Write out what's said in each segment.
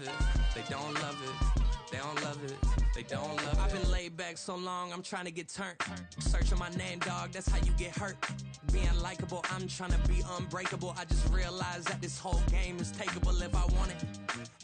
love it. They don't love it. They don't love it. They don't love it. I've been laid back so long, I'm trying to get turned. Searching my name, dog, that's how you get hurt. Being likable, I'm trying to be unbreakable. I just realized that this whole game is takeable if I want it.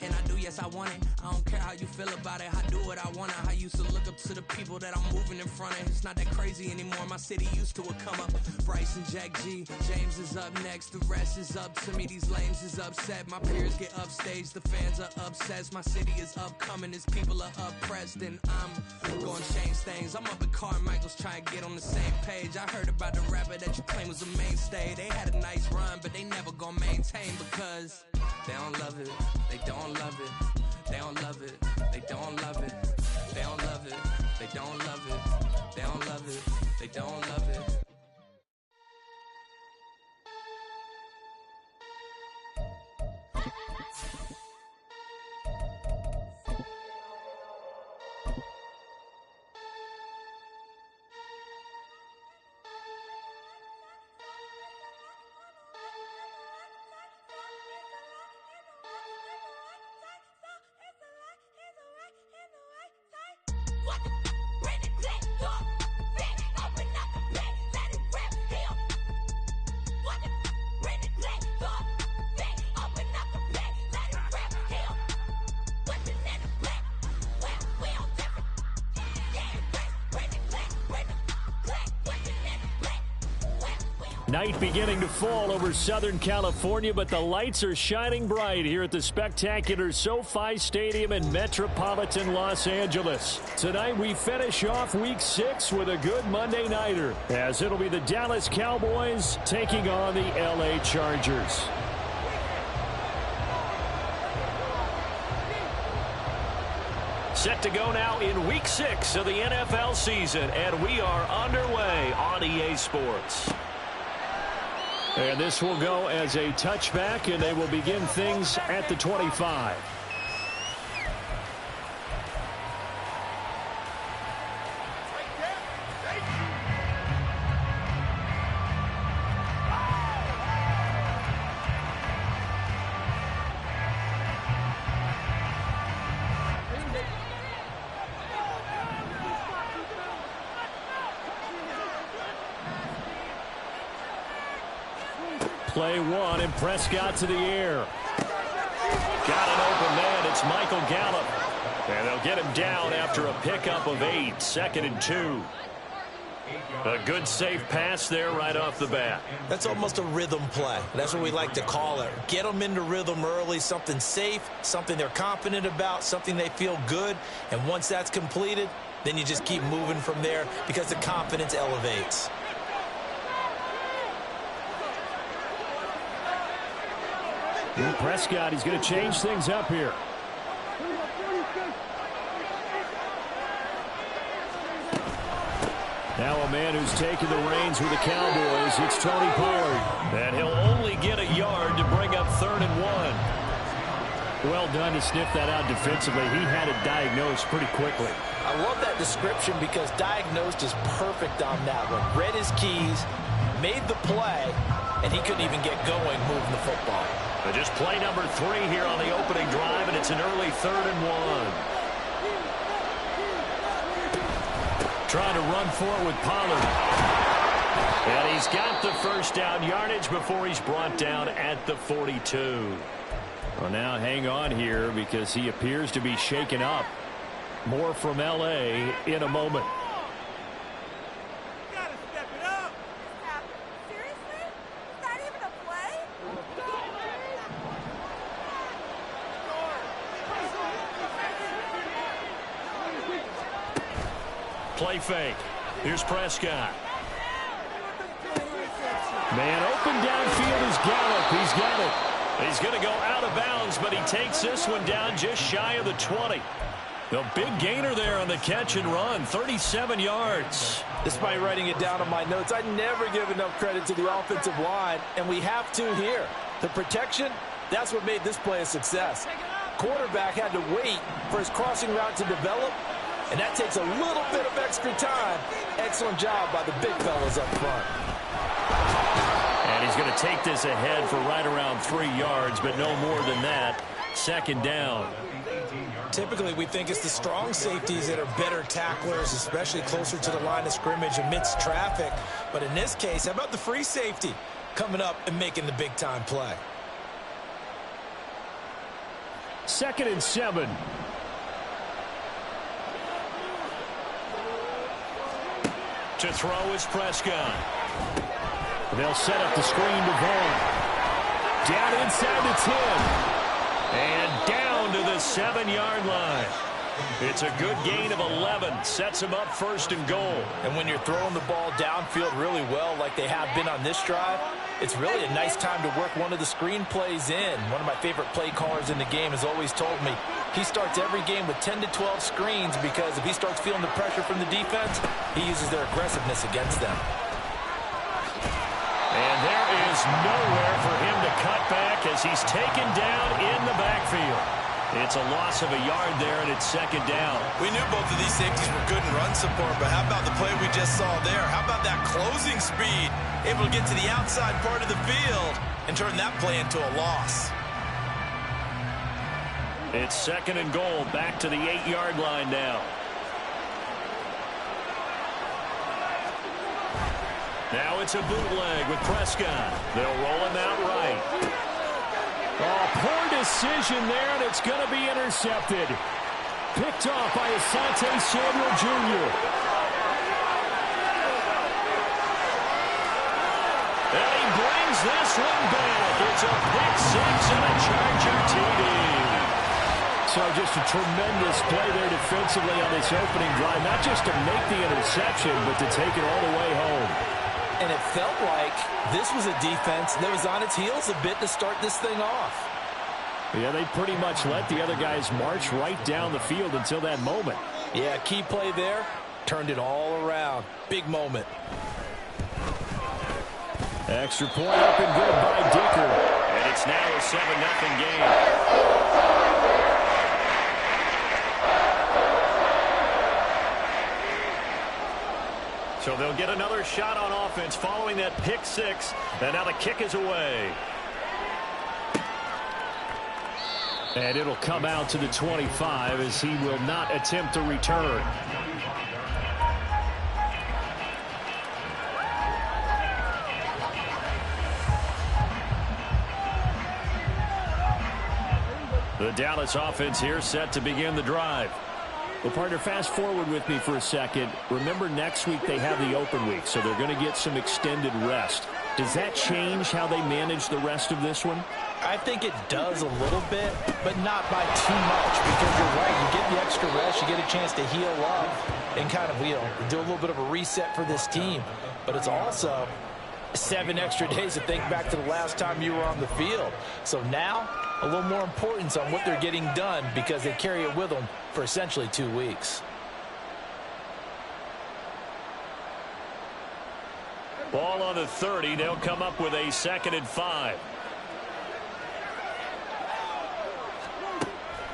And I do, yes, I want it. I don't care how you feel about it. I do what I want. I used to look up to the people that I'm moving in front of. It's not that crazy anymore. My city used to it come up. Bryce and Jack G. James is up next. The rest is up to me. These lames is upset. My peers get upstaged. The fans are obsessed. My city is upcoming. His people are oppressed. And I'm going to change things. I'm up at Carmichael's trying to get on the same page. I heard about the rapper that you claim was a mainstay. They had a nice run, but they never gonna maintain because they don't love it. They don't love it. They don't love it. They don't love it. They don't love it. They don't love it. They don't love it. They don't love it. Night beginning to fall over Southern California, but the lights are shining bright here at the spectacular SoFi Stadium in metropolitan Los Angeles. Tonight we finish off Week 6 with a good Monday nighter, as it'll be the Dallas Cowboys taking on the LA Chargers. Set to go now in Week 6 of the NFL season, and we are underway on EA Sports. And this will go as a touchback, and they will begin things at the 25. Play one, and Prescott to the air. Got an open man. It's Michael Gallup. And they'll get him down after a pickup of 8. 2nd and 2. A good safe pass there right off the bat. That's almost a rhythm play. That's what we like to call it. Get them into rhythm early, something safe, something they're confident about, something they feel good. And once that's completed, then you just keep moving from there because the confidence elevates. Prescott, he's going to change things up here. Now a man who's taken the reins with the Cowboys, it's Tony Pollard. And he'll only get a yard to bring up 3rd and 1. Well done to sniff that out defensively. He had it diagnosed pretty quickly. I love that description because diagnosed is perfect on that one. Read his keys, made the play, and he couldn't even get going moving the football. But just play number 3 here on the opening drive, and it's an early 3rd and 1. Trying to run for it with Pollard. And he's got the first down yardage before he's brought down at the 42. Well, now hang on here because he appears to be shaken up. More from L.A. in a moment. Play fake. Here's Prescott. Man open downfield is Gallup. He's got it. He's going to go out of bounds, but he takes this one down just shy of the 20. The big gainer there on the catch and run, 37 yards. Despite writing it down on my notes, I never give enough credit to the offensive line, and we have to here. The protection, that's what made this play a success. Quarterback had to wait for his crossing route to develop, and that takes a little bit of extra time. Excellent job by the big fellas up front. And he's going to take this ahead for right around 3 yards, but no more than that. second down. Typically, we think it's the strong safeties that are better tacklers, especially closer to the line of scrimmage amidst traffic. But in this case, how about the free safety coming up and making the big-time play? 2nd and 7. To throw is Prescott. They'll set up the screen to Vaughn. Down inside the 10. And down to the 7-yard line. It's a good gain of 11. Sets him up 1st and goal. And when you're throwing the ball downfield really well like they have been on this drive, it's really a nice time to work one of the screen plays in. One of my favorite play callers in the game has always told me he starts every game with 10 to 12 screens because if he starts feeling the pressure from the defense, he uses their aggressiveness against them. And there is nowhere for him to cut back as he's taken down in the backfield. It's a loss of a yard there, and it's 2nd down. We knew both of these safeties were good in run support, but how about the play we just saw there? How about that closing speed? Able to get to the outside part of the field and turn that play into a loss. It's 2nd and goal, back to the 8-yard line now. Now it's a bootleg with Prescott. They'll roll him out right. Oh, poor decision there, and it's going to be intercepted. Picked off by Asante Samuel Jr. And he brings this one back. It's a pick 6 and a Charger TD. So just a tremendous play there defensively on this opening drive. Not just to make the interception, but to take it all the way home. And it felt like this was a defense that was on its heels a bit to start this thing off. Yeah, they pretty much let the other guys march right down the field until that moment. Yeah, key play there. Turned it all around. Big moment. Extra point up and good by Dicker. And it's now a 7-0 game. So they'll get another shot on offense following that pick 6. And now the kick is away. And it'll come out to the 25 as he will not attempt to return. The Dallas offense here set to begin the drive. Well, partner, fast forward with me for a second. Remember, next week they have the open week, so they're going to get some extended rest. Does that change how they manage the rest of this one? I think it does a little bit, but not by too much, because you're right. You get the extra rest, you get a chance to heal up and kind of, do a little bit of a reset for this team. But it's also 7 extra days to think back to the last time you were on the field. So now, a little more importance on what they're getting done because they carry it with them for essentially 2 weeks. Ball on the 30. They'll come up with a 2nd and 5.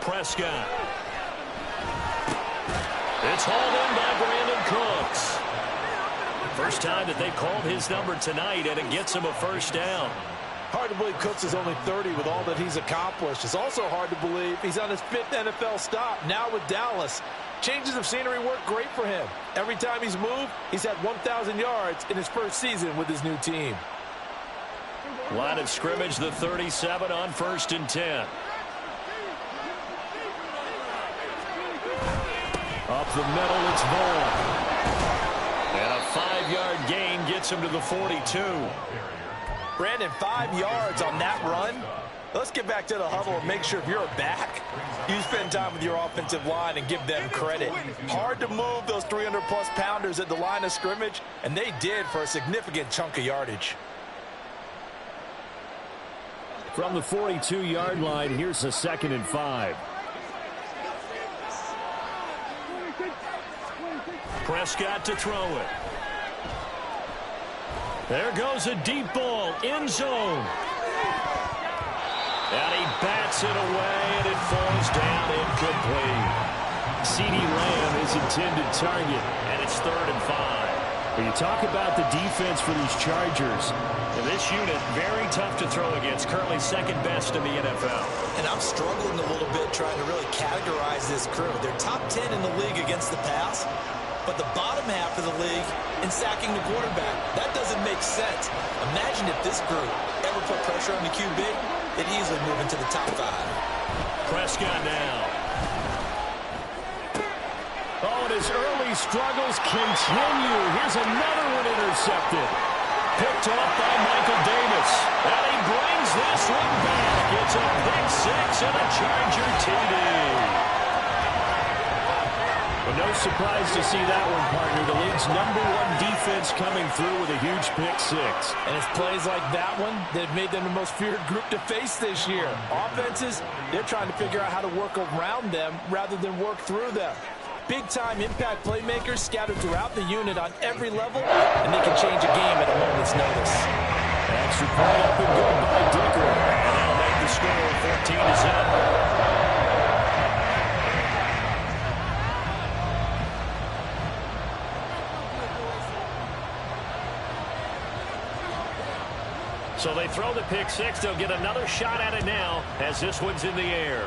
Prescott. It's hauled in by Brandon Cooks. First time that they called his number tonight, and it gets him a 1st down. Hard to believe Cooks is only 30 with all that he's accomplished. It's also hard to believe he's on his 5th NFL stop, now with Dallas. Changes of scenery work great for him. Every time he's moved, he's had 1,000 yards in his first season with his new team. Line of scrimmage, the 37 on 1st and 10. Up the middle, it's Vaughn. And a 5-yard gain gets him to the 42. Brandon, 5 yards on that run. Let's get back to the huddle and make sure if you're a back, you spend time with your offensive line and give them credit. Hard to move those 300-plus pounders at the line of scrimmage, and they did for a significant chunk of yardage. From the 42-yard line, here's a 2nd and 5. Prescott to throw it. There goes a deep ball, end zone. And he bats it away, and it falls down incomplete. CeeDee Lamb is intended target, and it's 3rd and 5. When you talk about the defense for these Chargers, and this unit, very tough to throw against, currently second best in the NFL. And I'm struggling a little bit trying to really categorize this crew. They're top 10 in the league against the pass, but the bottom half of the league in sacking the quarterback. That doesn't make sense. Imagine if this group ever put pressure on the QB, it'd easily move into the top 5. Prescott now. Oh, and his early struggles continue. Here's another one intercepted. Picked off by Michael Davis. And he brings this one back. It's a pick 6 and a Charger TD. But no surprise to see that one, partner. The league's #1 defense coming through with a huge pick 6. And it's plays like that one that made them the most feared group to face this year. Offenses, they're trying to figure out how to work around them rather than work through them. Big-time impact playmakers scattered throughout the unit on every level, and they can change a game at a moment's notice. Extra point up and good by Dicker. And they'll make the score 14-7. So they throw the pick 6. They'll get another shot at it now as this one's in the air.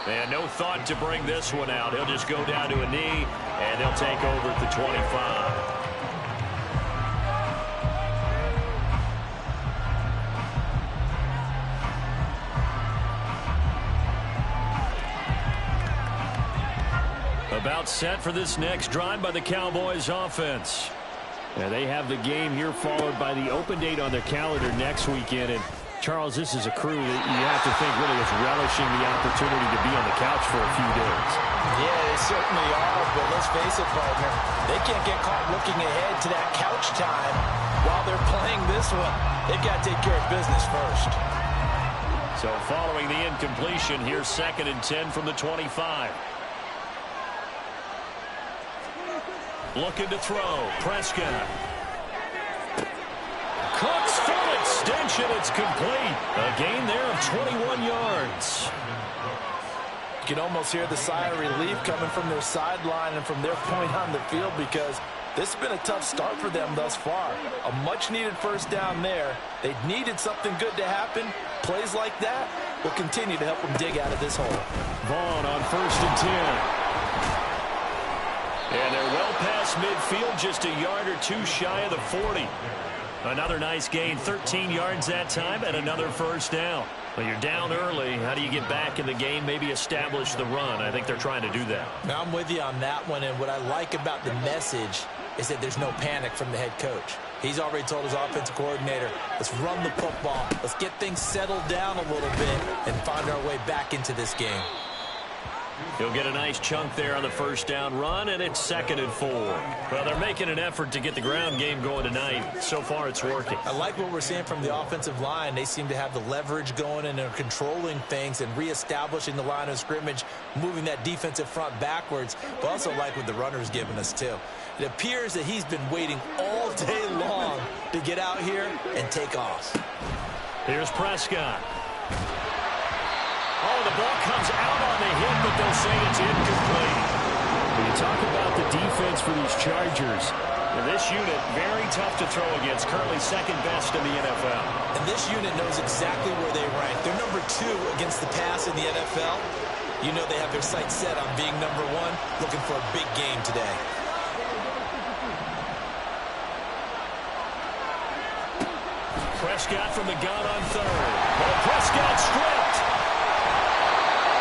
And no thought to bring this one out. He'll just go down to a knee, and they'll take over at the 25. About set for this next drive by the Cowboys offense. And they have the game here followed by the open date on their calendar next weekend. And Charles, this is a crew that you have to think really is relishing the opportunity to be on the couch for a few days. Yeah, they certainly are, but let's face it, partner. They can't get caught looking ahead to that couch time while they're playing this one. They've got to take care of business first. So following the incompletion, here's 2nd and 10 from the 25. Looking to throw. Prescott. Cooks full extension. It's complete. A gain there of 21 yards. You can almost hear the sigh of relief coming from their sideline and from their point on the field because this has been a tough start for them thus far. A much-needed first down there. They needed something good to happen. Plays like that will continue to help them dig out of this hole. Vaughn on 1st and 10. And they're well past midfield, just a yard or two shy of the 40. Another nice gain, 13 yards that time, and another first down. Well, you're down early. How do you get back in the game, maybe establish the run? I think they're trying to do that. Now, I'm with you on that one, and what I like about the message is that there's no panic from the head coach. He's already told his offensive coordinator, let's run the football, let's get things settled down a little bit, and find our way back into this game. He'll get a nice chunk there on the first down run, and it's 2nd and 4. Well, they're making an effort to get the ground game going tonight. So far, it's working. I like what we're seeing from the offensive line. They seem to have the leverage going, and they're controlling things and reestablishing the line of scrimmage, moving that defensive front backwards. But also like what the runner's giving us, too. It appears that he's been waiting all day long to get out here and take off. Here's Prescott. Oh, the ball comes out on the hit, but they'll say it's incomplete. When you talk about the defense for these Chargers, and this unit, very tough to throw against, currently 2nd best in the NFL. And this unit knows exactly where they rank. They're number 2 against the pass in the NFL. You know they have their sights set on being number 1, looking for a big game today. Prescott from the gun on 3rd. Well, Prescott stripped.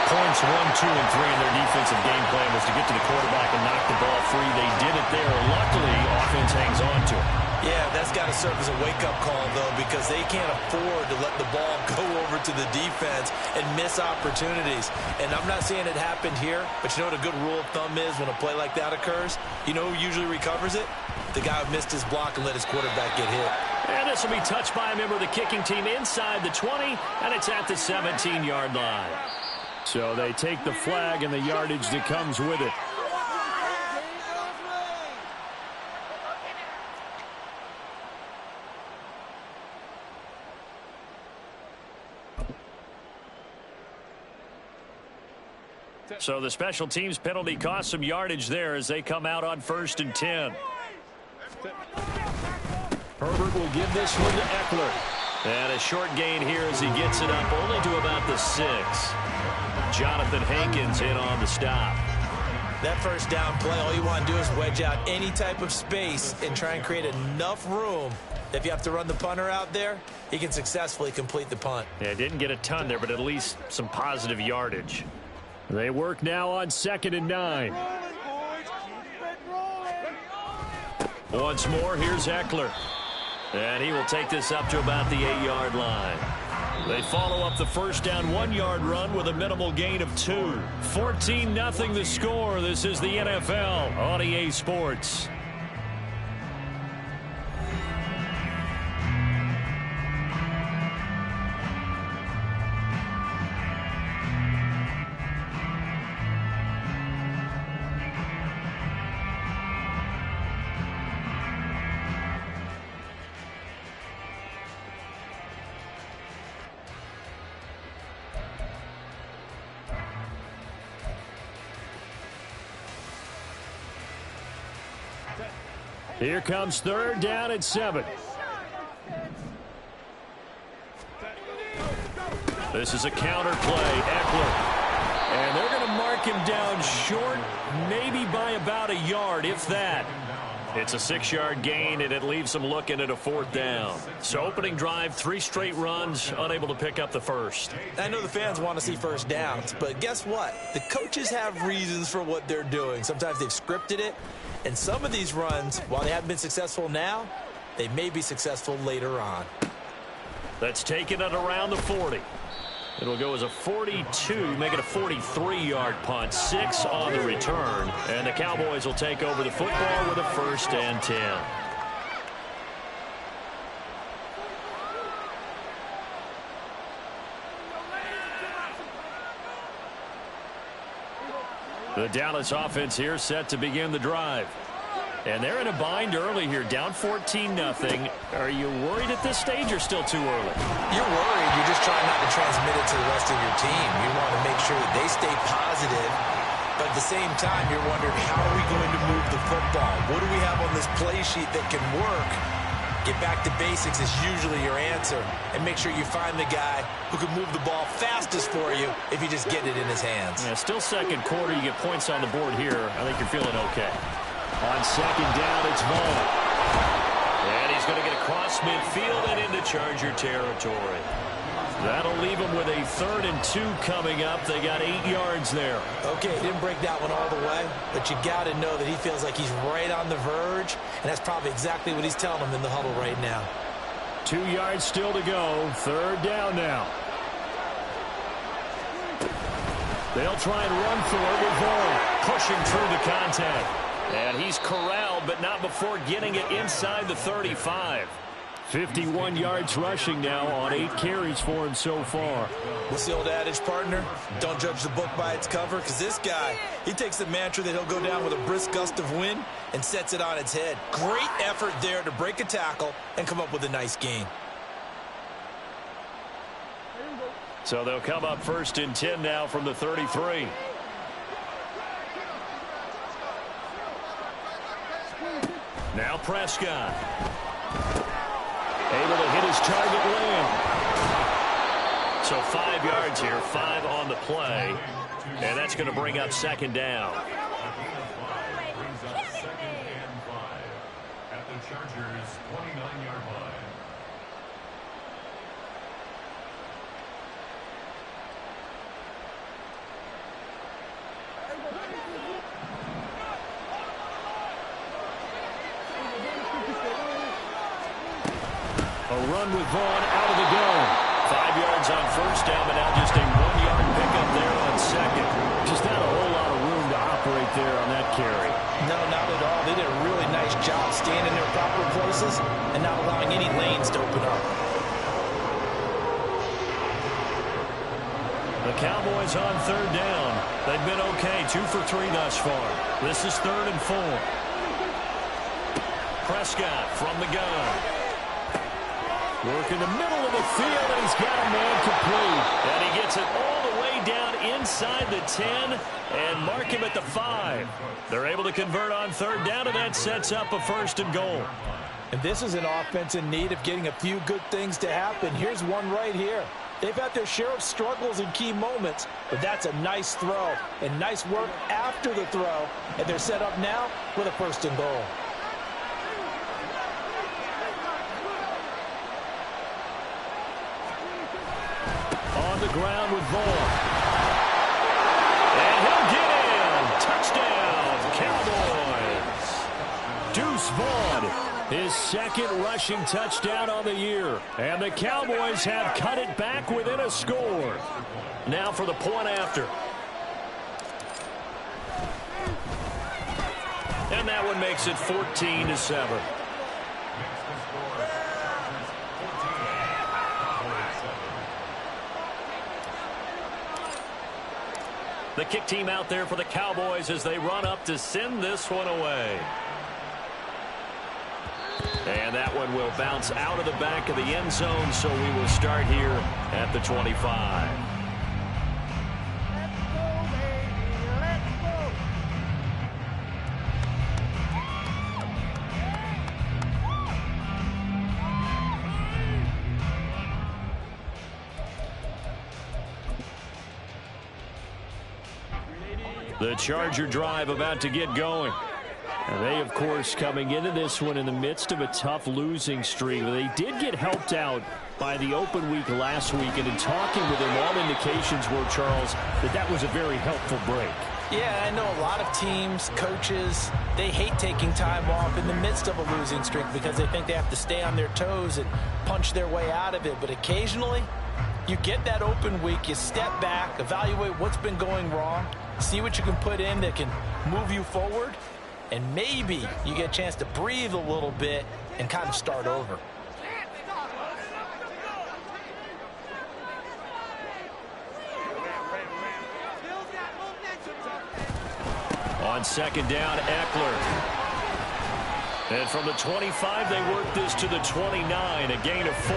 Points 1, 2, and 3 in their defensive game plan was to get to the quarterback and knock the ball free. They did it there. Luckily, offense hangs on to it. Yeah, that's got to serve as a wake-up call, though, because they can't afford to let the ball go over to the defense and miss opportunities. And I'm not saying it happened here, but you know what a good rule of thumb is when a play like that occurs? You know who usually recovers it? The guy who missed his block and let his quarterback get hit. And this will be touched by a member of the kicking team inside the 20, and it's at the 17-yard line. So they take the flag and the yardage that comes with it. So the special teams penalty cost some yardage there as they come out on 1st and 10. Herbert will give this one to Eckler. And a short gain here as he gets it up only to about the 6. Jonathan Hankins in on the stop. That first down play, all you want to do is wedge out any type of space and try and create enough room. If you have to run the punter out there, he can successfully complete the punt. Yeah, didn't get a ton there, but at least some positive yardage. They work now on 2nd and 9. Once more, here's Eckler. And he will take this up to about the 8-yard line. They follow up the first down 1-yard run with a minimal gain of 2. 14-0 the score. This is the NFL on EA Sports. Here comes 3rd down and 7. This is a counter play. Eckler. And they're going to mark him down short, maybe by about a yard, if that. It's a 6-yard gain, and it leaves them looking at a 4th down. So opening drive, 3 straight runs, unable to pick up the first. I know the fans want to see first downs, but guess what? The coaches have reasons for what they're doing. Sometimes they've scripted it. And some of these runs, while they haven't been successful now, they may be successful later on. That's taken it around the 40. It'll go as a 42, make it a 43-yard punt, 6 on the return. And the Cowboys will take over the football with a 1st and 10. The Dallas offense here set to begin the drive. And they're in a bind early here, down 14-0. Are you worried at this stage or still too early? You're worried. You're just trying not to transmit it to the rest of your team. You want to make sure that they stay positive. But at the same time, you're wondering, how are we going to move the football? What do we have on this play sheet that can work? Get back to basics is usually your answer. And make sure you find the guy who can move the ball fastest for you if you just get it in his hands. Yeah, still 2nd quarter. You get points on the board here. I think you're feeling okay. On 2nd down, it's Vaughn. And he's going to get across midfield and into Charger territory. That'll leave him with a 3rd and 2 coming up. They got 8 yards there. Okay, he didn't break that one all the way, but you got to know that he feels like he's right on the verge, and that's probably exactly what he's telling them in the huddle right now. 2 yards still to go. 3rd down now. They'll try and run for it with Vaughn pushing through the contact. And he's corralled, but not before getting it inside the 35. 51 yards rushing now on 8 carries for him so far. What's the old adage, partner? Don't judge the book by its cover, because this guy, he takes the mantra that he'll go down with a brisk gust of wind and sets it on its head. Great effort there to break a tackle and come up with a nice gain. So they'll come up 1st and 10 now from the 33. Now Prescott. Able to hit his target land. So 5 yards here, 5 on the play. And that's going to bring up 2nd down. At the Chargers' 29-yard line. A run with Vaughn out of the gun. 5 yards on 1st down, but now just a 1-yard pickup there on 2nd. Just not a whole lot of room to operate there on that carry. No, not at all. They did a really nice job staying in their proper places and not allowing any lanes to open up. The Cowboys on 3rd down. They've been okay, 2 for 3 thus far. This is 3rd and 4. Prescott from the gun. Work in the middle of the field, and he's got a man complete. And he gets it all the way down inside the 10 and mark him at the 5. They're able to convert on third down, and that sets up a 1st and goal. And this is an offense in need of getting a few good things to happen. Here's one right here. They've had their share of struggles in key moments, but that's a nice throw and nice work after the throw. And they're set up now with a 1st and goal. On the ground with Vaughn. And he'll get in. Touchdown, Cowboys. Deuce Vaughn. His 2nd rushing touchdown on the year. And the Cowboys have cut it back within a score. Now for the point after. And that one makes it 14-7. The kick team out there for the Cowboys as they run up to send this one away. And that one will bounce out of the back of the end zone, so we will start here at the 25. The Charger drive about to get going. And they, of course, coming into this one in the midst of a tough losing streak. They did get helped out by the open week last week, and in talking with them, all indications were, Charles, that was a very helpful break. Yeah, I know a lot of teams, coaches, they hate taking time off in the midst of a losing streak because they think they have to stay on their toes and punch their way out of it. But occasionally, you get that open week, you step back, evaluate what's been going wrong, see what you can put in that can move you forward, and maybe you get a chance to breathe a little bit and kind of start over. On 2nd down, Eckler. And from the 25, they work this to the 29, a gain of 4.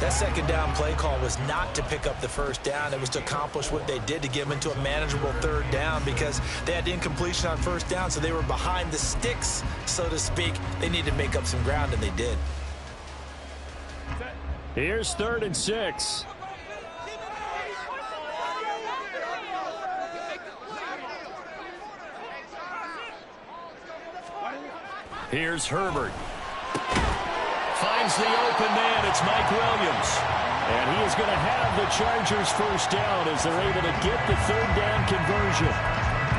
That 2nd down play call was not to pick up the 1st down. It was to accomplish what they did to get them into a manageable 3rd down because they had incompletion on 1st down, so they were behind the sticks, so to speak. They needed to make up some ground, and they did. Here's 3rd and 6. Here's Herbert. Finds the open man. It's Mike Williams. And he is going to have the Chargers 1st down as they're able to get the 3rd down conversion.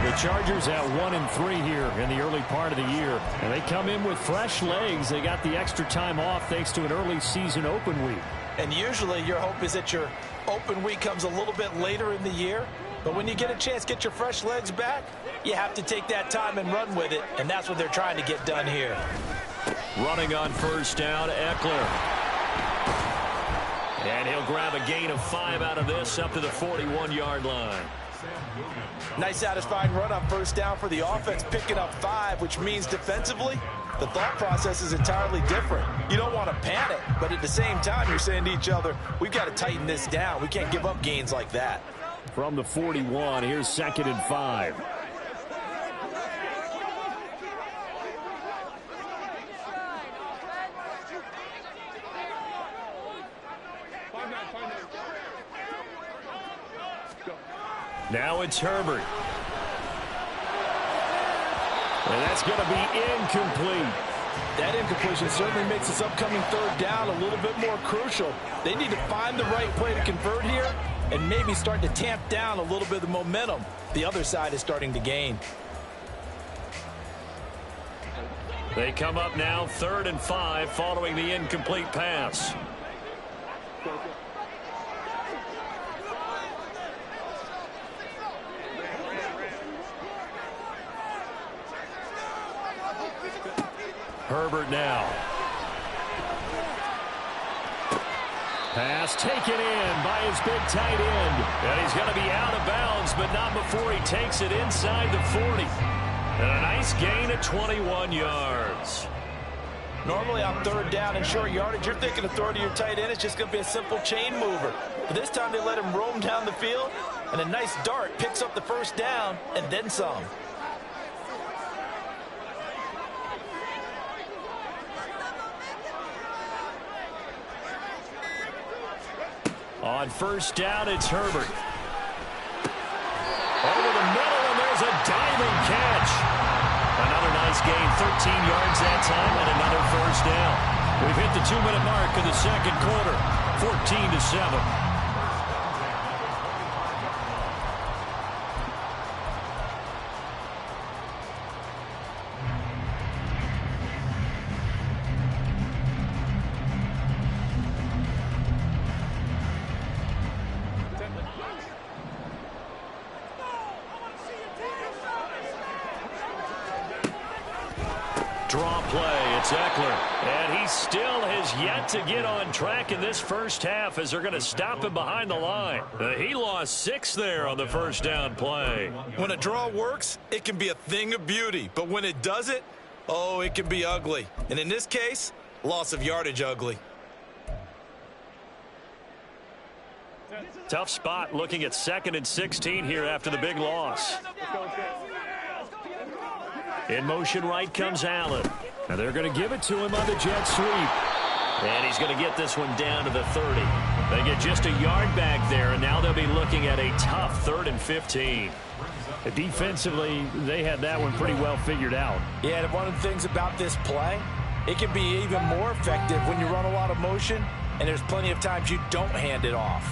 The Chargers at 1-3 here in the early part of the year. And they come in with fresh legs. They got the extra time off thanks to an early season open week. And usually your hope is that your open week comes a little bit later in the year. But when you get a chance to get your fresh legs back, you have to take that time and run with it. And that's what they're trying to get done here. Running on 1st down, Eckler. And he'll grab a gain of 5 out of this up to the 41-yard line. Nice satisfying run on 1st down for the offense, picking up 5, which means defensively, the thought process is entirely different. You don't want to panic, but at the same time, you're saying to each other, we've got to tighten this down. We can't give up gains like that. From the 41, here's 2nd and 5. Now it's Herbert. And that's going to be incomplete. That incompletion certainly makes this upcoming 3rd down a little bit more crucial. They need to find the right play to convert here and maybe start to tamp down a little bit of the momentum the other side is starting to gain. They come up now 3rd and 5 following the incomplete pass. Herbert now. Pass taken in by his big tight end. And he's going to be out of bounds, but not before he takes it inside the 40. And a nice gain of 21 yards. Normally on 3rd down and short yardage, you're thinking of throwing to your tight end. It's just going to be a simple chain mover. But this time they let him roam down the field, and a nice dart picks up the first down and then some. On first down, it's Herbert. Over the middle, and there's a diving catch. Another nice gain, 13 yards that time, and another first down. We've hit the 2-minute mark of the second quarter, 14-7. Draw play, it's Eckler. And he still has yet to get on track in this first half as they're going to stop him behind the line. He lost 6 there on the first down play. When a draw works, it can be a thing of beauty. But when it doesn't, oh, it can be ugly. And in this case, loss of yardage ugly. Tough spot looking at 2nd and 16 here after the big loss. In motion right comes Allen. And they're going to give it to him on the jet sweep. And he's going to get this one down to the 30. They get just a yard back there, and now they'll be looking at a tough 3rd and 15. Defensively, they had that one pretty well figured out. Yeah, and one of the things about this play, it can be even more effective when you run a lot of motion, and there's plenty of times you don't hand it off.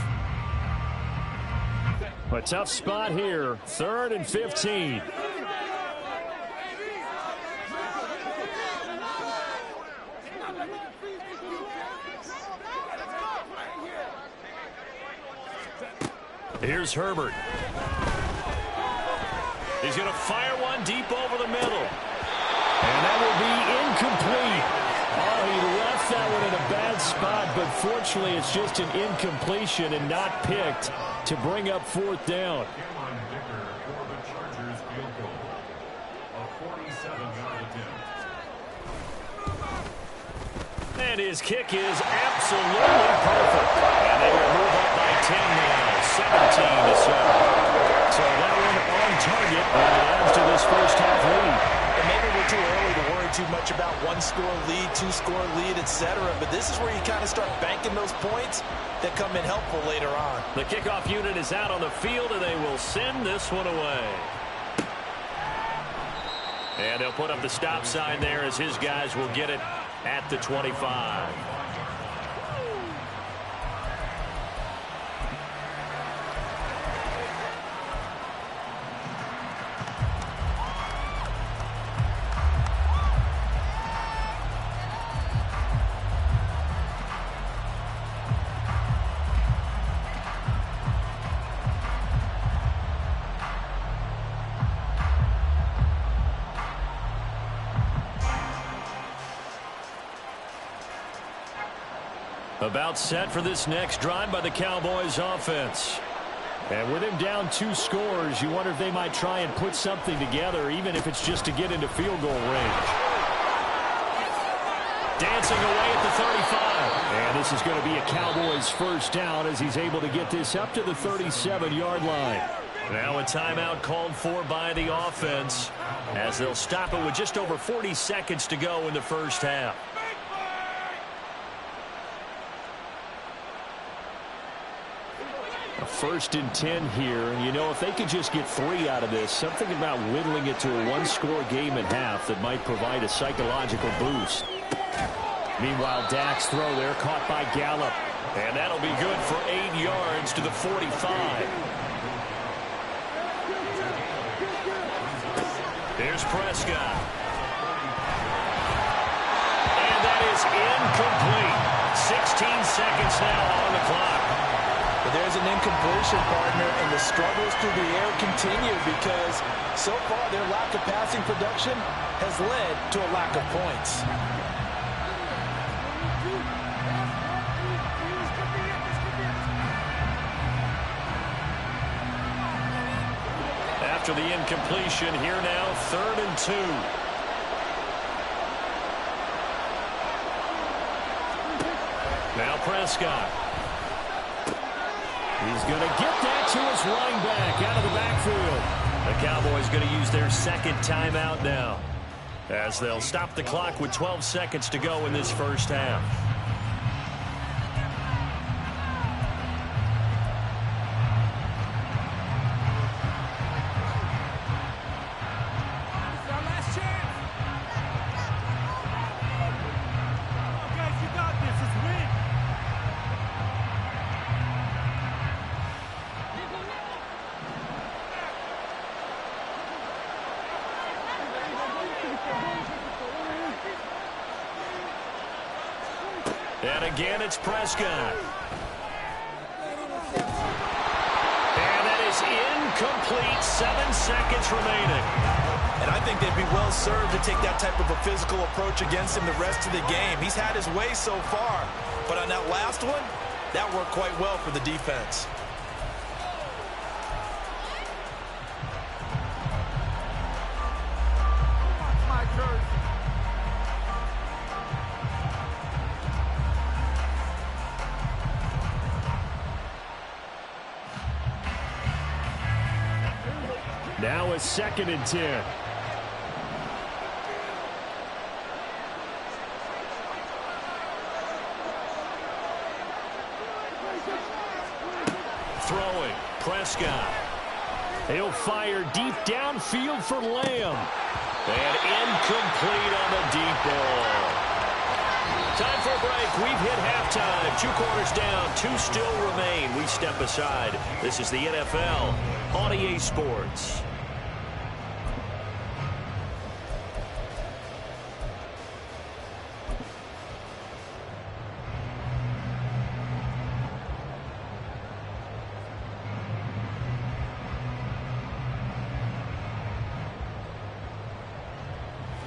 A tough spot here, 3rd and 15. Here's Herbert. He's going to fire one deep over the middle. And that will be incomplete. Oh, he left that one in a bad spot, but fortunately it's just an incompletion and not picked to bring up 4th down. Cameron Dicker for the Chargers field goal. A 47-yard attempt. And his kick is absolutely perfect. And they will move up by 10 now, 17-7. So that one on target and it adds to this first half lead. And maybe we're too early to worry too much about 1-score lead, 2-score lead, etc. But this is where you kind of start banking those points that come in helpful later on. The kickoff unit is out on the field, and they will send this one away. And they'll put up the stop sign there as his guys will get it at the 25. About set for this next drive by the Cowboys offense. And with him down 2 scores, you wonder if they might try and put something together, even if it's just to get into field goal range. Dancing away at the 35. And this is going to be a Cowboys first down as he's able to get this up to the 37-yard line. Now a timeout called for by the offense as they'll stop it with just over 40 seconds to go in the first half. A 1st and 10 here, and you know if they could just get 3 out of this, something about whittling it to a 1-score game at half that might provide a psychological boost. Meanwhile, Dak's throw there caught by Gallup, and that'll be good for 8 yards to the 45. Here's Prescott. And that is incomplete. 16 seconds now on the clock. But there's an incompletion, partner, and the struggles through the air continue because so far their lack of passing production has led to a lack of points. After the incompletion, here now, 3rd and 2. Now Prescott. He's going to get that to his running back out of the backfield. The Cowboys going to use their second timeout now, as they'll stop the clock with 12 seconds to go in this first half. And again, it's Prescott. And that is incomplete. 7 seconds remaining. And I think they'd be well served to take that type of a physical approach against him the rest of the game. He's had his way so far. But on that last one, that worked quite well for the defense. Now it's 2nd and 10. Throwing, Prescott. He'll fire deep downfield for Lamb. And incomplete on the deep ball. Time for a break. We've hit halftime. 2 quarters down, 2 still remain. We step aside. This is the NFL on EA Sports.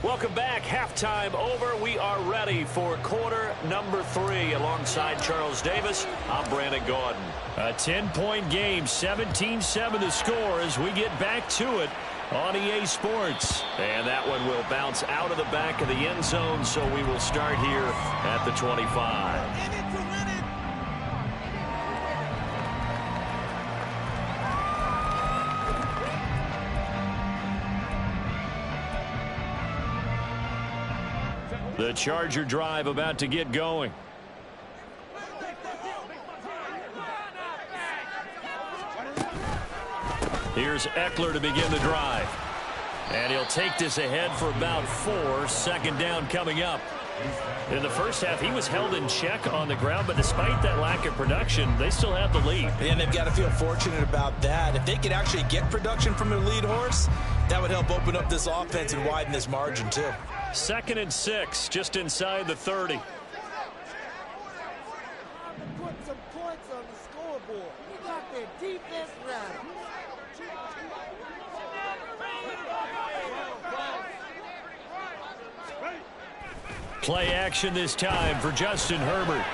Welcome back. Halftime over. We are ready for quarter number 3. Alongside Charles Davis, I'm Brandon Gaudin. A 10-point game, 17-7 the score as we get back to it on EA Sports. And that one will bounce out of the back of the end zone, so we will start here at the 25. The Charger drive about to get going. Here's Eckler to begin the drive. And he'll take this ahead for about 4. 2nd down coming up. In the first half, he was held in check on the ground, but despite that lack of production, they still have the lead. And they've got to feel fortunate about that. If they could actually get production from their lead horse, that would help open up this offense and widen this margin, too. 2nd and 6, just inside the 30. Put some points on the scoreboard. We got their defense right. Play action this time for Justin Herbert.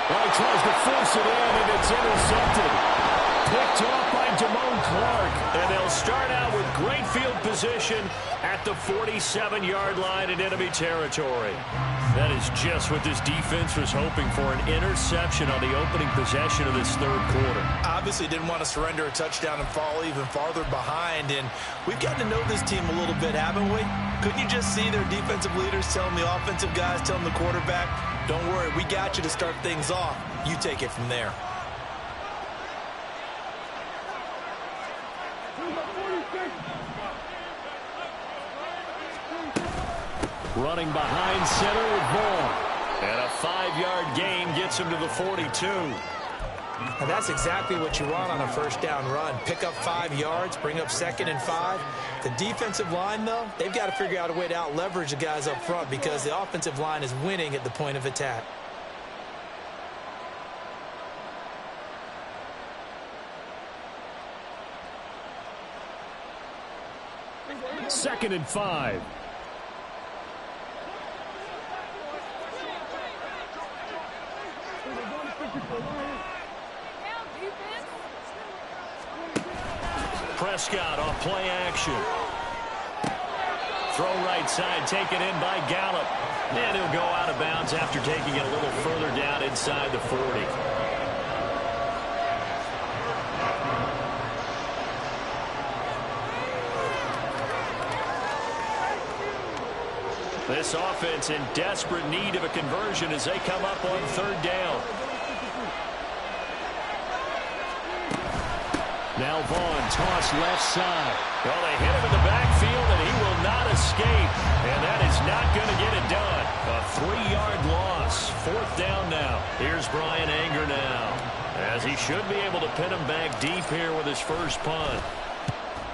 Well, he tries to force it in, and it's intercepted. Picked off by Damone Clark. And they'll start out with great field position at the 47-yard line in enemy territory. That is just what this defense was hoping for, an interception on the opening possession of this 3rd quarter. Obviously didn't want to surrender a touchdown and fall even farther behind. And we've gotten to know this team a little bit, haven't we? Couldn't you just see their defensive leaders telling the offensive guys, telling the quarterback, don't worry, we got you to start things off. You take it from there. Running behind center with Vaughn. And a 5-yard gain gets him to the 42. And that's exactly what you want on a first down run. Pick up 5 yards, bring up 2nd and 5. The defensive line, though, they've got to figure out a way to out-leverage the guys up front because the offensive line is winning at the point of attack. Second and 5. Prescott off play action. Throw right side, taken in by Gallup. And he'll go out of bounds after taking it a little further down inside the 40. This offense in desperate need of a conversion as they come up on third down. Now Vaughn, toss left side. Well, they hit him in the backfield, and he will not escape. And that is not going to get it done. A 3-yard loss. Fourth down now. Here's Bryan Anger now, as he should be able to pin him back deep here with his first punt.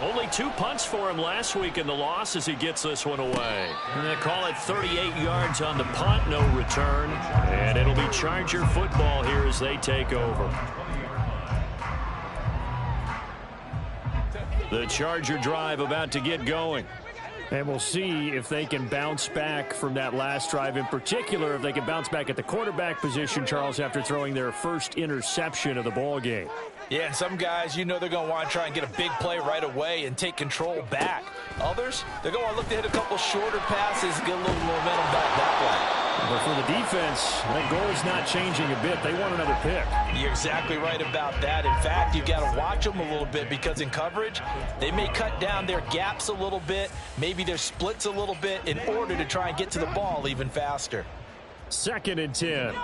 Only 2 punts for him last week in the loss as he gets this one away. And they call it 38 yards on the punt, no return. And it'll be Charger football here as they take over. The Charger drive about to get going. And we'll see if they can bounce back from that last drive. In particular, if they can bounce back at the quarterback position, Charles, after throwing their first interception of the ball game. Yeah, and some guys, you know they're going to want to try and get a big play right away and take control back. Others, they're going to want to look to hit a couple shorter passes, get a little momentum back that way. But for the defense, that goal is not changing a bit. They want another pick. You're exactly right about that. In fact, you've got to watch them a little bit because in coverage, they may cut down their gaps a little bit, maybe their splits a little bit in order to try and get to the ball even faster. 2nd and 10.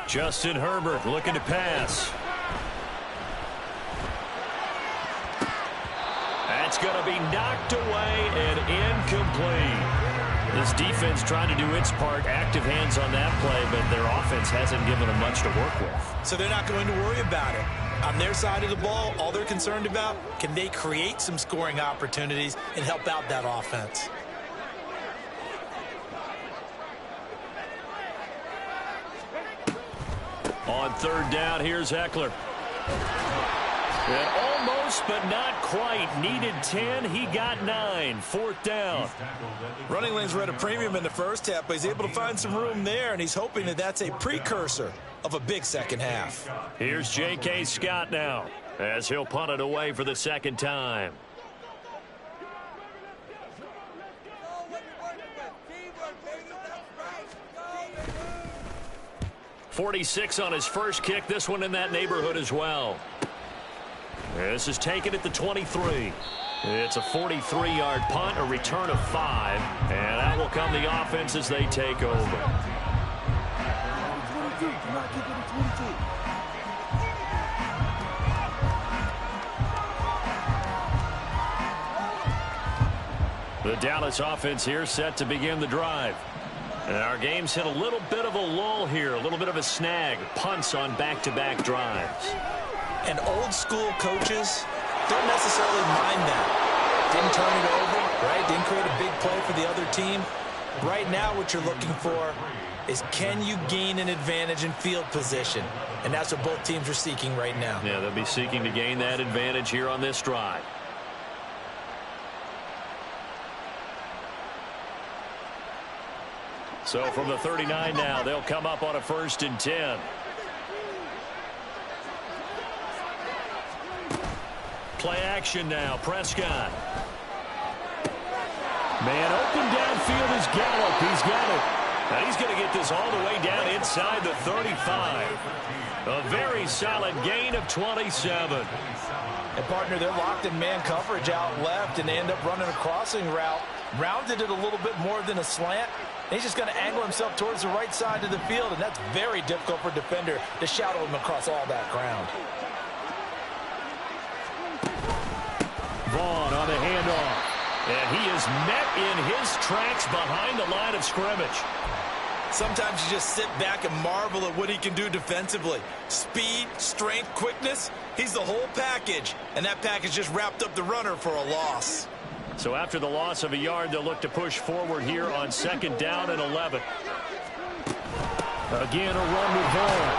Justin Herbert looking to pass. That's going to be knocked away and incomplete. This defense trying to do its part, active hands on that play, but their offense hasn't given them much to work with. So they're not going to worry about it. On their side of the ball, all they're concerned about, can they create some scoring opportunities and help out that offense? On third down, here's Eckler. And almost, but not quite. Needed 10. He got 9. 4th down. Running lanes were at a premium in the first half, but he's able to find some room there, and he's hoping that that's a precursor of a big second half. Here's J.K. Scott now, as he'll punt it away for the second time. .46 on his first kick. This one in that neighborhood as well. This is taken at the 23. It's a 43-yard punt, a return of 5. And out will come the offense as they take over. The Dallas offense here set to begin the drive. And our game's hit a little bit of a lull here, a little bit of a snag. Punts on back-to-back drives. And old-school coaches don't necessarily mind that. Didn't turn it over, right? Didn't create a big play for the other team. Right now what you're looking for is, can you gain an advantage in field position? And that's what both teams are seeking right now. Yeah, they'll be seeking to gain that advantage here on this drive. So from the 39 now, they'll come up on a 1st and 10. Play action now. Prescott. Man open downfield is Gallup. He's got it. And he's going to get this all the way down inside the 35. A very solid gain of 27. And, partner, they're locked in man coverage out left, and they end up running a crossing route. Rounded it a little bit more than a slant. He's just going to angle himself towards the right side of the field, and that's very difficult for a defender to shadow him across all that ground. Vaughn on the handoff. And he is met in his tracks behind the line of scrimmage. Sometimes you just sit back and marvel at what he can do defensively. Speed, strength, quickness, he's the whole package. And that package just wrapped up the runner for a loss. So after the loss of a yard, they'll look to push forward here on 2nd down and 11. Again, a run with Vaughn.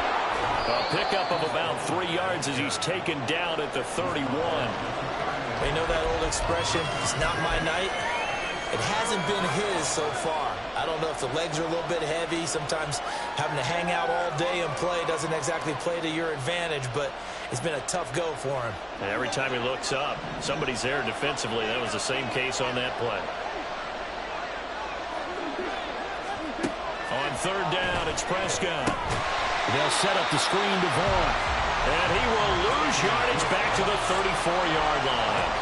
A pickup of about 3 yards as he's taken down at the 31. They know that old expression, it's not my night. It hasn't been his so far. I don't know if the legs are a little bit heavy. Sometimes having to hang out all day and play doesn't exactly play to your advantage, but it's been a tough go for him. And every time he looks up, somebody's there defensively. That was the same case on that play. On 3rd down, it's Prescott. They'll set up the screen to Vaughn. And he will lose yardage back to the 34-yard line.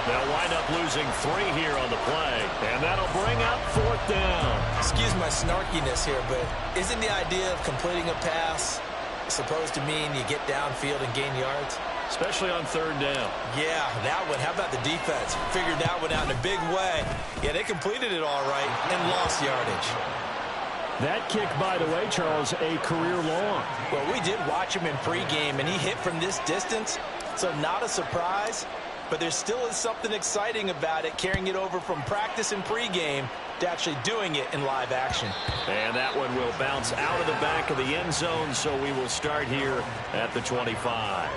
They'll wind up losing 3 here on the play, and that'll bring up 4th down. Excuse my snarkiness here, but isn't the idea of completing a pass supposed to mean you get downfield and gain yards? Especially on 3rd down. Yeah, that one. How about the defense? Figured that one out in a big way. Yeah, they completed it all right and lost yardage. That kick, by the way, Charles, a career long. Well, we did watch him in pregame, and he hit from this distance, so not a surprise. But there still is something exciting about it, carrying it over from practice and pregame to actually doing it in live action. And that one will bounce out of the back of the end zone, so we will start here at the 25.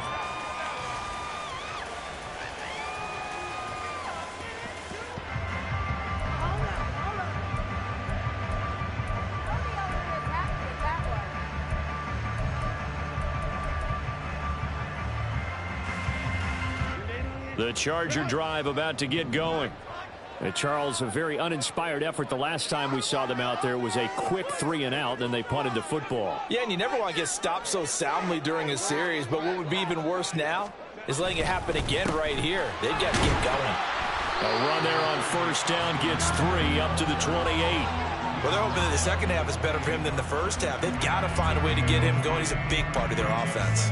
The Charger drive about to get going. And Charles, a very uninspired effort the last time we saw them out there. It was a quick 3 and out, then they punted the football. Yeah, and you never want to get stopped so soundly during a series, but what would be even worse now is letting it happen again right here. They've got to get going. A run there on 1st down gets 3 up to the 28. Well, they're hoping that the second half is better for him than the first half. They've got to find a way to get him going. He's a big part of their offense.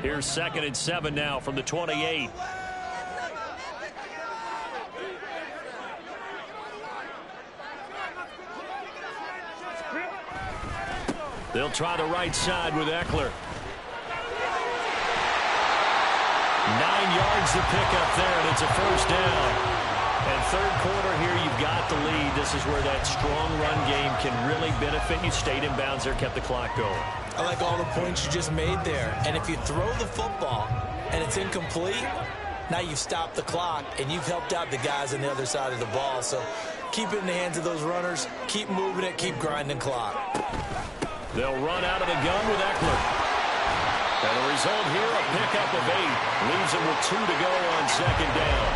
Here's 2nd and 7 now from the 28. They'll try the right side with Eckler. 9 yards to pick up there, and it's a 1st down. And 3rd quarter here, you've got the lead. This is where that strong run game can really benefit you. Stayed in bounds there, kept the clock going. I like all the points you just made there. And if you throw the football and it's incomplete, now you've stopped the clock and you've helped out the guys on the other side of the ball. So keep it in the hands of those runners. Keep moving it. Keep grinding clock. They'll run out of the gun with Eckler. And the result here, a pickup of 8. Leaves them with 2 to go on 2nd down.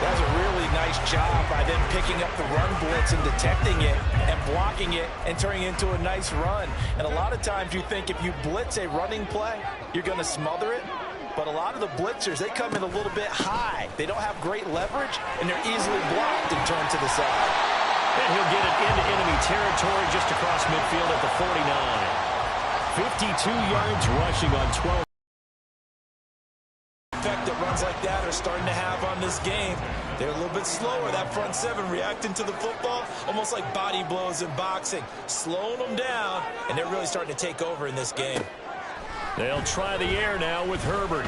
That's a really nice job by them picking up the run blitz and detecting it and blocking it and turning it into a nice run. And a lot of times you think if you blitz a running play, you're going to smother it. But a lot of the blitzers, they come in a little bit high. They don't have great leverage, and they're easily blocked and turned to the side. And he'll get it into enemy territory just across midfield at the 49. 52 yards rushing on 12. Effect that runs like that are starting to have on this game. They're a little bit slower. That front 7 reacting to the football, almost like body blows in boxing, slowing them down, and they're really starting to take over in this game. They'll try the air now with Herbert.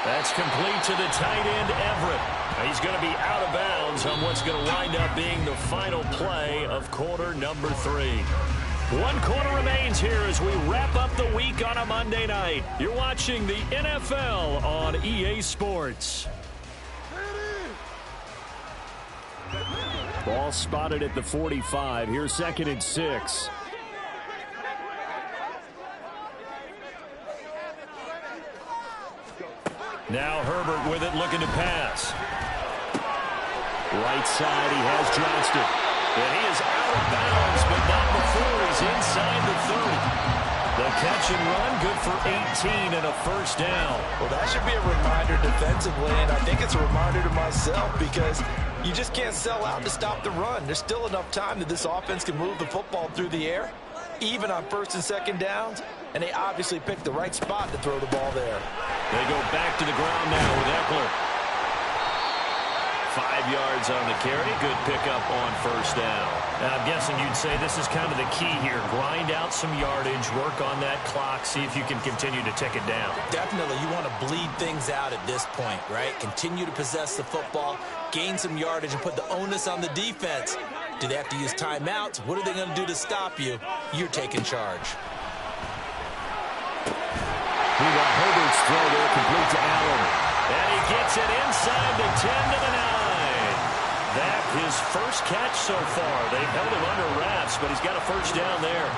That's complete to the tight end, Everett. He's going to be out of bounds on what's going to wind up being the final play of quarter number 3. 1 quarter remains here as we wrap up the week on a Monday night. You're watching the NFL on EA Sports. Ball spotted at the 45. Here's 2nd and 6. Now Herbert with it, looking to pass. Right side, he has Johnston. And he is out of bounds, but not before he's inside the 30. The catch and run, good for 18 and a 1st down. Well, that should be a reminder defensively, and I think it's a reminder to myself because you just can't sell out to stop the run. There's still enough time that this offense can move the football through the air, even on 1st and 2nd downs, and they obviously picked the right spot to throw the ball there. They go back to the ground now with Eckler. 5 yards on the carry. Good pickup on 1st down. And I'm guessing you'd say this is kind of the key here. Grind out some yardage, work on that clock, see if you can continue to tick it down. Definitely. You want to bleed things out at this point, right? Continue to possess the football, gain some yardage, and put the onus on the defense. Do they have to use timeouts? What are they going to do to stop you? You're taking charge. We got Herbert's throw there, complete to Allen. And he gets it inside the 10 to the 9. That his first catch so far. They've held him under wraps, but he's got a 1st down there.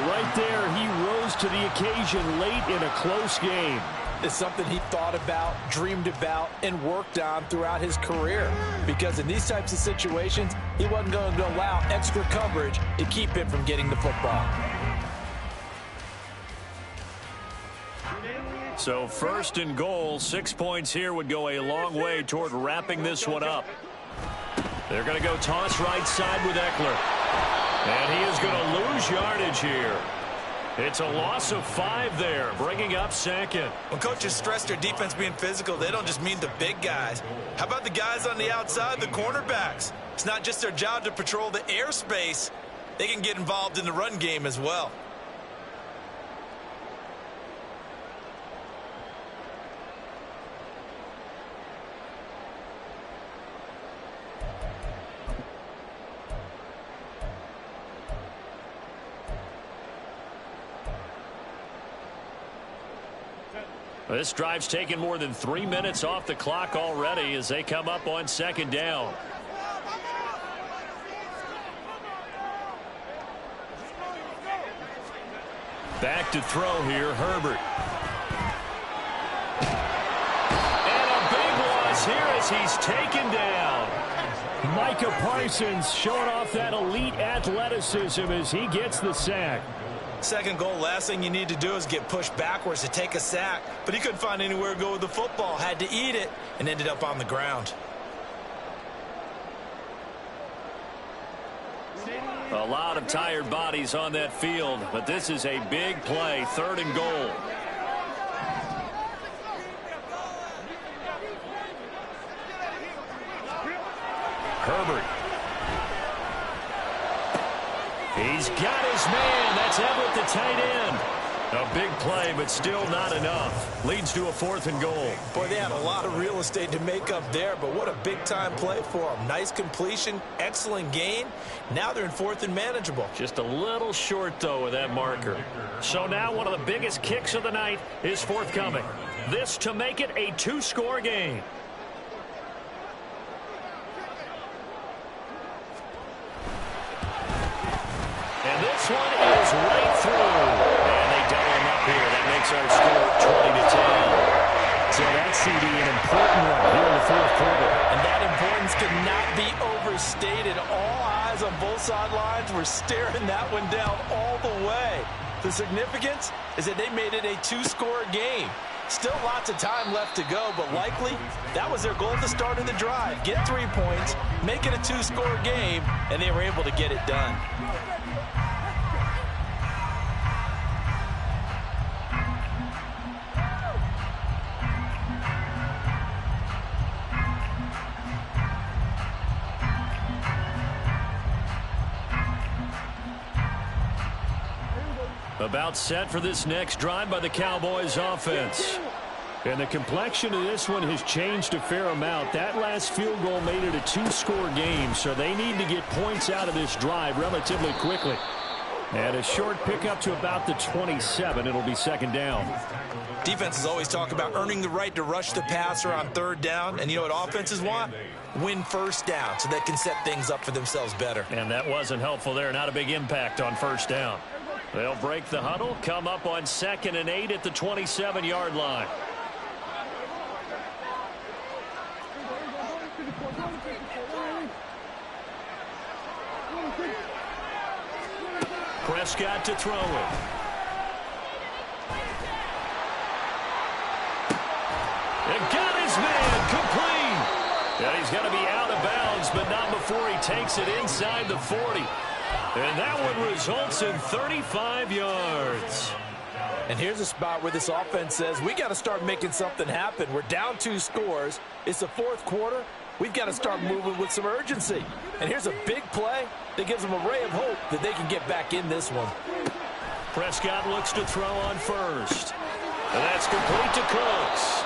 Right there, he rose to the occasion late in a close game. is something he thought about, dreamed about, and worked on throughout his career. Because in these types of situations, he wasn't going to allow extra coverage to keep him from getting the football. So 1st and goal, 6 points here would go a long way toward wrapping this one up. They're going to go toss right side with Eckler. And he is going to lose yardage here. It's a loss of 5 there, bringing up 2nd. When coaches stress their defense being physical, they don't just mean the big guys. How about the guys on the outside, the cornerbacks? It's not just their job to patrol the airspace. They can get involved in the run game as well. This drive's taken more than 3 minutes off the clock already as they come up on 2nd down. Back to throw here, Herbert. And a big loss here as he's taken down. Micah Parsons showing off that elite athleticism as he gets the sack. 2nd goal, last thing you need to do is get pushed backwards to take a sack. But he couldn't find anywhere to go with the football, had to eat it, and ended up on the ground. A lot of tired bodies on that field, but this is a big play, 3rd and goal. Herbert. He's got his man. That's Everett, the tight end. A big play, but still not enough. Leads to a 4th and goal. Boy, they had a lot of real estate to make up there, but what a big-time play for them. Nice completion, excellent gain. Now they're in 4th and manageable. Just a little short, though, with that marker. So now one of the biggest kicks of the night is forthcoming. This to make it a 2-score game. And this one is right through. And they double him up here. That makes our score 20-10. So that's CD, an important one here in the 4th quarter. And that importance cannot be overstated. All eyes on both sidelines were staring that one down all the way. The significance is that they made it a 2-score game. Still lots of time left to go, but likely that was their goal at the start of the drive. Get 3 points, make it a 2-score game, and they were able to get it done. About set for this next drive by the Cowboys offense. And the complexion of this one has changed a fair amount. That last field goal made it a 2-score game, so they need to get points out of this drive relatively quickly. And a short pickup to about the 27. It'll be 2nd down. Defenses always talk about earning the right to rush the passer on 3rd down. And you know what offenses want? Win 1st down so they can set things up for themselves better. And that wasn't helpful there. Not a big impact on 1st down. They'll break the huddle, come up on 2nd and 8 at the 27-yard line. Prescott to throw it. And got his man complete. And he's going to be out of bounds, but not before he takes it inside the 40. And that one results in 35 yards. And here's a spot where this offense says, we got to start making something happen. We're down 2 scores. It's the 4th quarter. We've got to start moving with some urgency. And here's a big play that gives them a ray of hope that they can get back in this one. Prescott looks to throw on 1st. And that's complete to Cooks.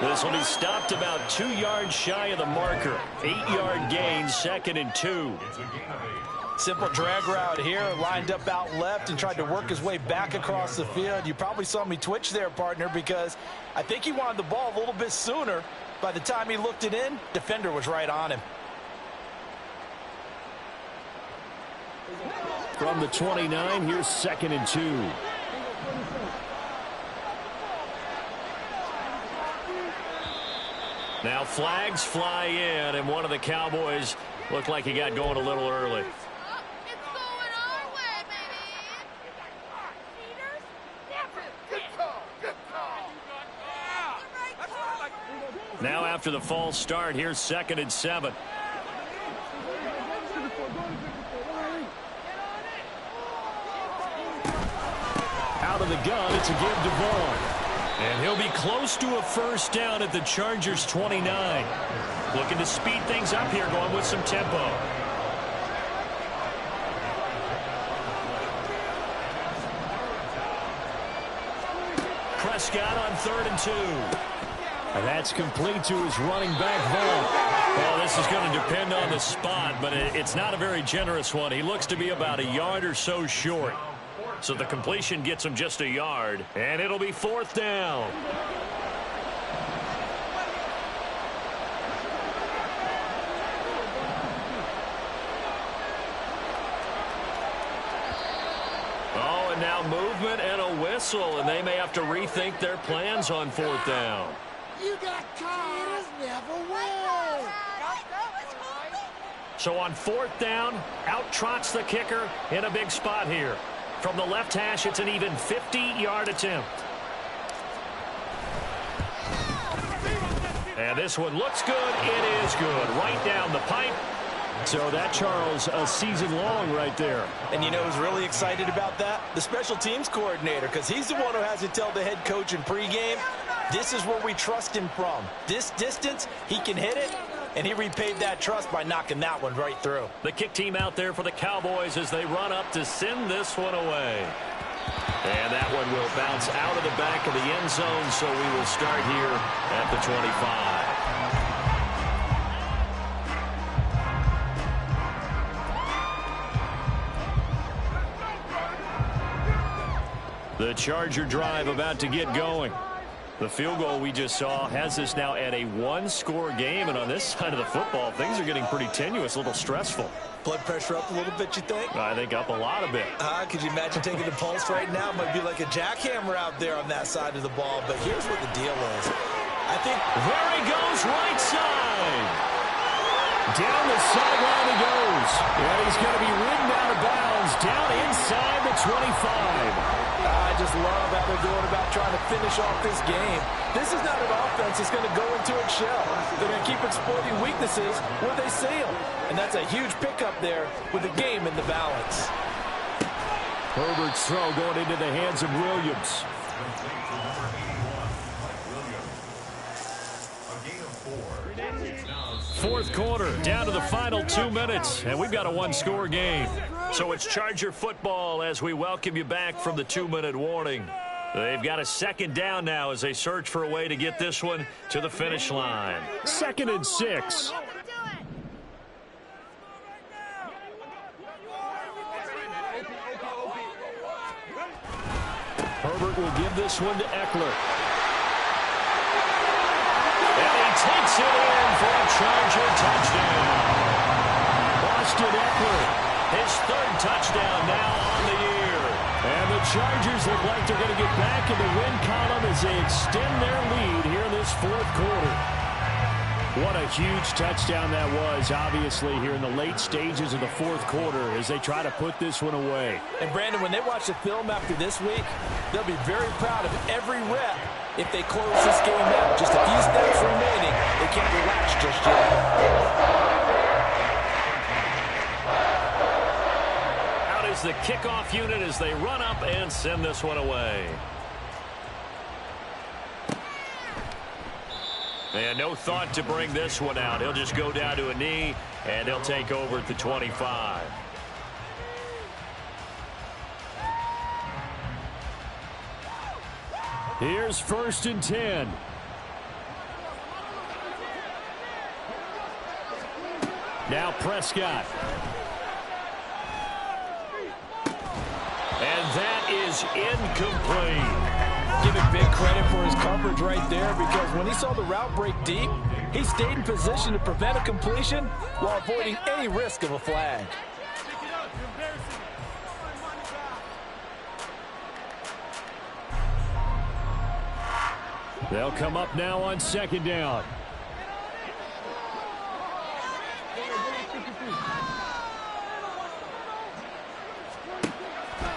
This will be stopped about 2 yards shy of the marker. 8-yard gain, 2nd and 2. Simple drag route here, lined up out left and tried to work his way back across the field. You probably saw me twitch there, partner, because I think he wanted the ball a little bit sooner. By the time he looked it in, defender was right on him. From the 29, here's 2nd and 2. Now flags fly in, and one of the Cowboys looked like he got going a little early. Now after the false start, here's 2nd and 7. Out of the gun, it's a give to Vaughn. And he'll be close to a first down at the Chargers 29. Looking to speed things up here, going with some tempo. Prescott on 3rd and 2. And that's complete to his running back, Vaughn. Well, this is going to depend on the spot, but it's not a very generous one. He looks to be about a yard or so short. So the completion gets him just a yard, and it'll be 4th down. Oh, and now movement and a whistle, and they may have to rethink their plans on 4th down. You got cars never win. So on 4th down, out trots the kicker in a big spot here. From the left hash, it's an even 50-yard attempt. And this one looks good. It is good. Right down the pipe. So that, Charles, a season long right there. And you know who's really excited about that? The special teams coordinator, because he's the one who has to tell the head coach in pregame, this is where we trust him from. This distance, he can hit it, and he repaid that trust by knocking that one right through. The kick team out there for the Cowboys as they run up to send this one away. And that one will bounce out of the back of the end zone, so we will start here at the 25. The Charger drive about to get going. The field goal we just saw has us now at a one-score game, and on this side of the football, things are getting pretty tenuous, a little stressful. Blood pressure up a little bit, you think? I think up a lot of it. Could you imagine taking the pulse right now? It might be like a jackhammer out there on that side of the ball, but here's what the deal is. I think there he goes, right side. Down the sideline he goes. And he's going to be ridden out of bounds down inside the 25. I just love how they're going about trying to finish off this game. This is not an offense that's going to go into its shell. They're going to keep exploiting weaknesses where they see them. And that's a huge pickup there with the game in the balance. Herbert's throw going into the hands of Williams. Fourth quarter, down to the final 2 minutes, and we've got a one-score game. So it's Charger football as we welcome you back from the 2-minute warning. They've got a second down now as they search for a way to get this one to the finish line. 2nd and 6. Herbert will give this one to Eckler. And he takes it in for a Charger touchdown. Austin Eckler, his 3rd touchdown now on the year. And the Chargers look like they're going to get back in the win column as they extend their lead here in this 4th quarter. What a huge touchdown that was, obviously, here in the late stages of the 4th quarter as they try to put this one away. And, Brandon, when they watch the film after this week, they'll be very proud of every rep if they close this game out. Just a few steps remaining. They can't relax just yet. Out is the kickoff unit as they run up and send this one away. And no thought to bring this one out. He'll just go down to a knee, and he'll take over at the 25. Here's 1st and 10. Now Prescott. And that is incomplete. Give him big credit for his coverage right there, because when he saw the route break deep, he stayed in position to prevent a completion while avoiding any risk of a flag. They'll come up now on 2nd down.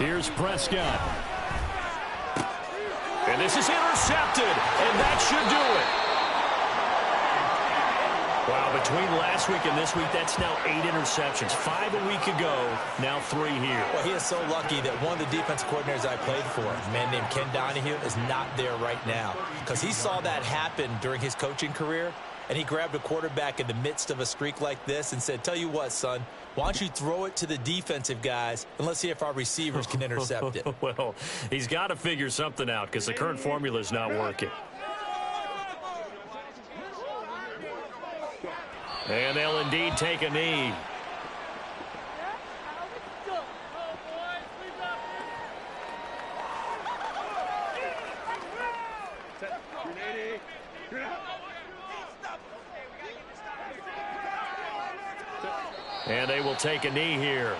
Here's Prescott. And this is intercepted, and that should do it. Wow, between last week and this week, that's now 8 interceptions. 5 a week ago, now 3 here. Well, he is so lucky that one of the defensive coordinators I played for, a man named Ken Donahue, is not there right now. Because he saw that happen during his coaching career, and he grabbed a quarterback in the midst of a streak like this and said, tell you what, son, why don't you throw it to the defensive guys, and let's see if our receivers can intercept it. Well, he's got to figure something out because the current formula is not working. And they'll indeed take a knee. And they will take a knee here.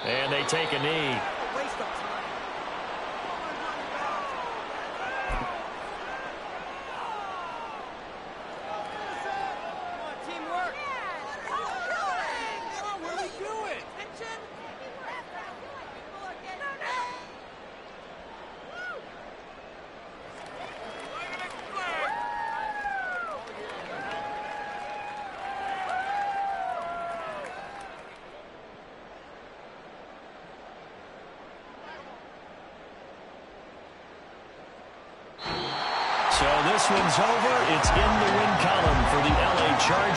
And they take a knee. So this one's over. It's in the win column for the LA Chargers.